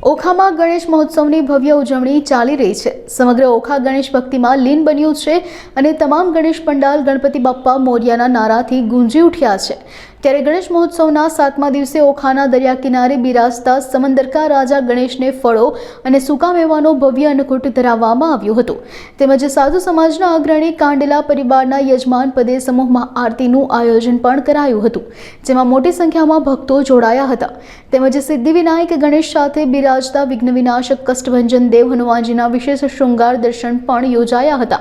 ઓખામાં ગણેશ મહોત્સવની ભવ્ય ઉજવણી ચાલી રહી છે। સમગ્ર ઓખા ગણેશ ભક્તિમાં લીન બન્યું છે અને તમામ ગણેશ પંડાલ ગણપતિ બાપ્પા મોરિયાના નારાથી ગુંજી ઉઠ્યા છે। ત્યારે ગણેશ મહોત્સવના 7મા દિવસે ઓખાના દરિયા કિનારે બિરાજતા સમંદરકા રાજા ગણેશને ફળો અને સૂકા મેવાનો ભવ્ય અન્નકૂટ ધરાવવામાં આવ્યો હતો। તેમજ સાધુ સમાજના અગ્રણી કાંડેલા પરિવારના યજમાન પદે સમૂહ આરતીનું આયોજન પણ કરાયું હતું, જેમાં મોટી સંખ્યામાં ભક્તો જોડાયા હતા। તેમજ સિદ્ધિવિનાયક ગણેશ સાથે બિરાજતા વિઘ્ન વિનાશક કષ્ટભંજન દેવ હનુમાનજીના વિશેષ શૃંગાર દર્શન પણ યોજાયા હતા,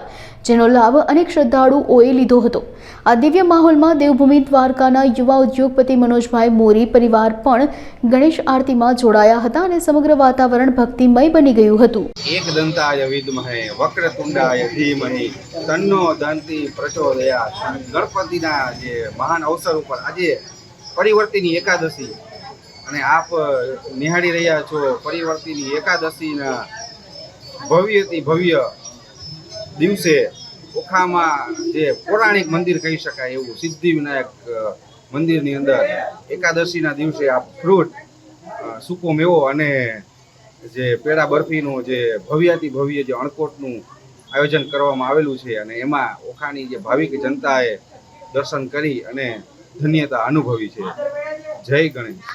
જેનો લાભ અનેક શ્રદ્ધાળુઓએ લીધો હતો। આ દિવ્ય માહોલમાં દેવભૂમિ દ્વારકાના યુવા ઉદ્યોગપતિ મનોજભાઈ મોરી પરિવાર પણ ગણેશ આરતીમાં જોડાયા હતા અને સમગ્ર વાતાવરણ ભક્તિમય બની ગયું હતું। एकदंताय विद्महे वक्रतुंडाय धीमहि तन्नो दंती प्रचोदयात्। गणपतिना जे महान अवसर ઉપર આજે પરિવર્તિની એકાદશી અને આપ નિહાળી રહ્યા છો પરિવર્તિની એકાદશીના ભવ્યથી ભવ્ય દિવસે ઓખામાં જે પૌરાણિક મંદિર કહી શકાય એવું સિદ્ધિવિનાયક મંદિરની અંદર એકાદશીના દિવસે આ ફ્રૂટ સૂકો મેવો અને જે પેડા બરફીનું જે ભવ્યાથી ભવ્ય જે અણકોટનું આયોજન કરવામાં આવેલું છે અને એમાં ઓખાની જે ભાવિક જનતાએ દર્શન કરી અને ધન્યતા અનુભવી છે। જય ગણેશ।